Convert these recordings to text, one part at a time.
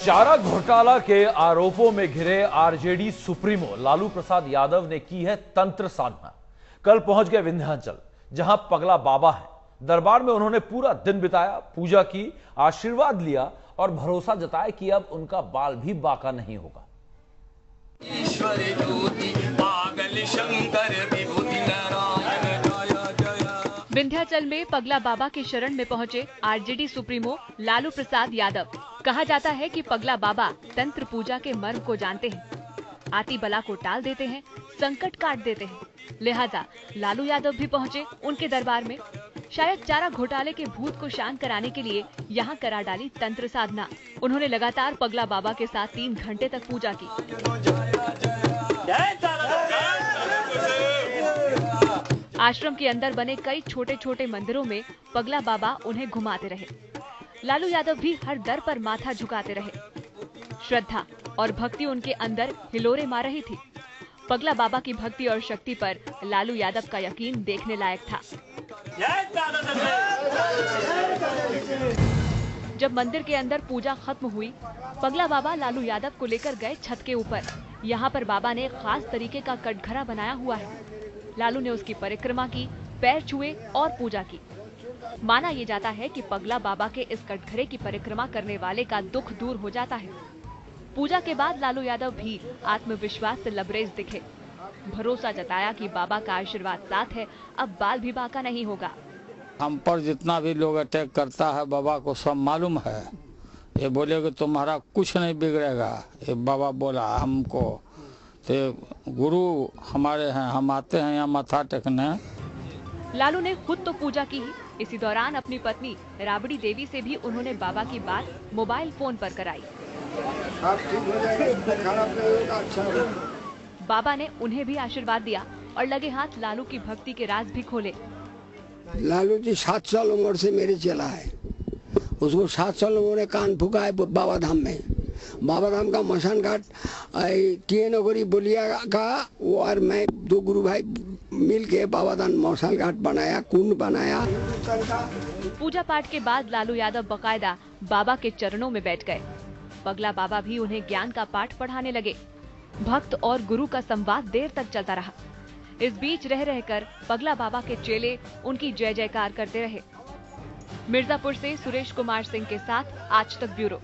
चारा घोटाला के आरोपों में घिरे आरजेडी सुप्रीमो लालू प्रसाद यादव ने की है तंत्र साधना। कल पहुंच गए विंध्याचल, जहां पगला बाबा है। दरबार में उन्होंने पूरा दिन बिताया, पूजा की, आशीर्वाद लिया और भरोसा जताया कि अब उनका बाल भी बाका नहीं होगा। ईश्वर ज्योति पागल शंकर विभूति नारायण जय जय। विंध्याचल में पगला बाबा के शरण में पहुंचे आरजेडी सुप्रीमो लालू प्रसाद यादव। कहा जाता है कि पगला बाबा तंत्र पूजा के मर्म को जानते हैं, आती बला को टाल देते हैं, संकट काट देते हैं। लिहाजा लालू यादव भी पहुंचे उनके दरबार में। शायद चारा घोटाले के भूत को शांत कराने के लिए यहाँ करा डाली तंत्र साधना। उन्होंने लगातार पगला बाबा के साथ 3 घंटे तक पूजा की। आश्रम के अंदर बने कई छोटे छोटे मंदिरों में पगला बाबा उन्हें घुमाते रहे। लालू यादव भी हर दर पर माथा झुकाते रहे। श्रद्धा और भक्ति उनके अंदर हिलोरे मार रही थी। पगला बाबा की भक्ति और शक्ति पर लालू यादव का यकीन देखने लायक था। जब मंदिर के अंदर पूजा खत्म हुई, पगला बाबा लालू यादव को लेकर गए छत के ऊपर। यहाँ पर बाबा ने खास तरीके का कटघरा बनाया हुआ है। लालू ने उसकी परिक्रमा की, पैर छुए और पूजा की। माना ये जाता है कि पगला बाबा के इस कटघरे की परिक्रमा करने वाले का दुख दूर हो जाता है। पूजा के बाद लालू यादव भी आत्मविश्वास से लबरेज दिखे। भरोसा जताया कि बाबा का आशीर्वाद साथ है, अब बाल भी बाका नहीं होगा। हम पर जितना भी लोग अटैक करता है बाबा को सब मालूम है। ये बोले कि तुम्हारा कुछ नहीं बिगड़ेगा, ये बाबा बोला हमको। तो गुरु हमारे हैं, हम आते हैं यहाँ माथा टेकने। लालू ने खुद तो पूजा की ही, इसी दौरान अपनी पत्नी राबड़ी देवी से भी उन्होंने बाबा की बात मोबाइल फोन पर कराई। बाबा ने उन्हें भी आशीर्वाद दिया और लगे हाथ लालू की भक्ति के राज भी खोले। लालू जी 7 साल उम्र से मेरे चला है। उसको 7 साल लोगों ने कान फूका है बाबा धाम में। बाबा धाम का मशान घाट टी नगरी बोलिया का वो और मैं 2 गुरु भाई मिल के बाबा धाम मशान घाट बनाया, कुंड बनाया। पूजा पाठ के बाद लालू यादव बकायदा बाबा के चरणों में बैठ गए। पगला बाबा भी उन्हें ज्ञान का पाठ पढ़ाने लगे। भक्त और गुरु का संवाद देर तक चलता रहा। इस बीच रह रहकर पगला बाबा के चेले उनकी जय जयकार करते रहे। मिर्जापुर से सुरेश कुमार सिंह के साथ आज तक ब्यूरो।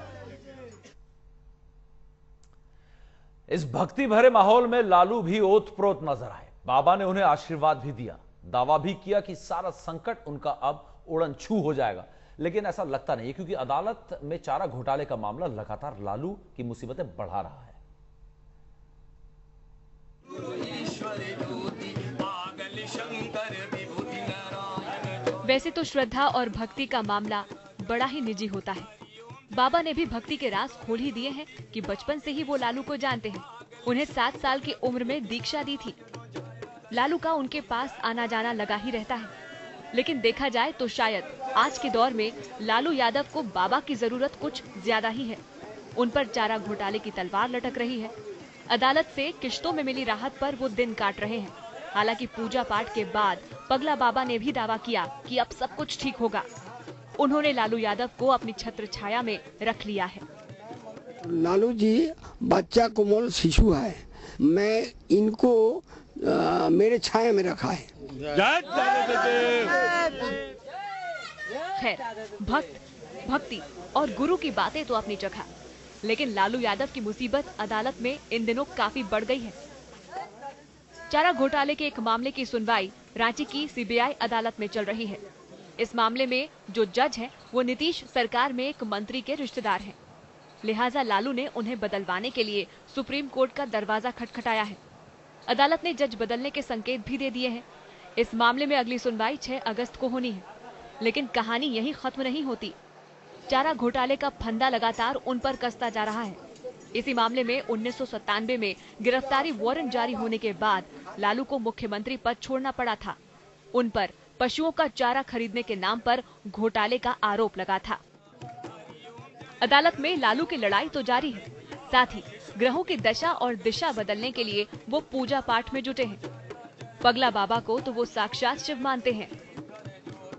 इस भक्ति भरे माहौल में लालू भी ओतप्रोत नजर आए। बाबा ने उन्हें आशीर्वाद भी दिया, दावा भी किया कि सारा संकट उनका अब उड़न छू हो जाएगा। लेकिन ऐसा लगता नहीं है, क्योंकि अदालत में चारा घोटाले का मामला लगातार लालू की मुसीबतें बढ़ा रहा है। वैसे तो श्रद्धा और भक्ति का मामला बड़ा ही निजी होता है। बाबा ने भी भक्ति के राज खोल ही दिए हैं कि बचपन से ही वो लालू को जानते हैं। उन्हें 7 साल की उम्र में दीक्षा दी थी। लालू का उनके पास आना जाना लगा ही रहता है। लेकिन देखा जाए तो शायद आज के दौर में लालू यादव को बाबा की जरूरत कुछ ज्यादा ही है। उन पर चारा घोटाले की तलवार लटक रही है। अदालत से किश्तों में मिली राहत पर वो दिन काट रहे हैं। हालांकि पूजा पाठ के बाद पगला बाबा ने भी दावा किया कि अब सब कुछ ठीक होगा। उन्होंने लालू यादव को अपनी छत्र छाया में रख लिया है। लालू जी बच्चा कोमल शिशु है, मैं इनको मेरे छाया में रखा है। खैर, भक्ति और गुरु की बातें तो अपनी जगह, लेकिन लालू यादव की मुसीबत अदालत में इन दिनों काफी बढ़ गई है। चारा घोटाले के एक मामले की सुनवाई रांची की सीबीआई अदालत में चल रही है। इस मामले में जो जज हैं, वो नीतीश सरकार में एक मंत्री के रिश्तेदार हैं। लिहाजा लालू ने उन्हें बदलवाने के लिए सुप्रीम कोर्ट का दरवाजा खटखटाया है। अदालत ने जज बदलने के संकेत भी दे दिए हैं। इस मामले में अगली सुनवाई 6 अगस्त को होनी है। लेकिन कहानी यहीं खत्म नहीं होती। चारा घोटाले का फंदा लगातार उन पर कसता जा रहा है। इसी मामले में 1997 में गिरफ्तारी वारंट जारी होने के बाद लालू को मुख्यमंत्री पद छोड़ना पड़ा था। उन पर पशुओं का चारा खरीदने के नाम पर घोटाले का आरोप लगा था। अदालत में लालू की लड़ाई तो जारी है, साथ ही ग्रहों की दशा और दिशा बदलने के लिए वो पूजा पाठ में जुटे हैं। पगला बाबा को तो वो साक्षात शिव मानते हैं।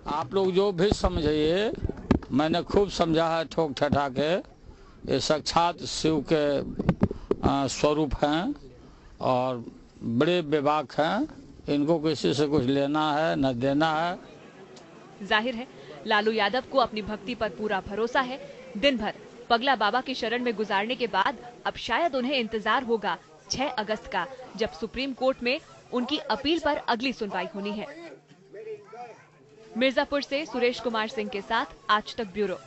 आप लोग जो भी समझिए, मैंने खूब समझा है ठोक ठठा के, ये साक्षात शिव के स्वरूप हैं और बड़े बेबाक हैं, इनको किसी से कुछ लेना है न देना है। जाहिर है लालू यादव को अपनी भक्ति पर पूरा भरोसा है। दिन भर पगला बाबा की शरण में गुजारने के बाद अब शायद उन्हें इंतजार होगा 6 अगस्त का, जब सुप्रीम कोर्ट में उनकी अपील पर अगली सुनवाई होनी है। मिर्जापुर से सुरेश कुमार सिंह के साथ आज तक ब्यूरो।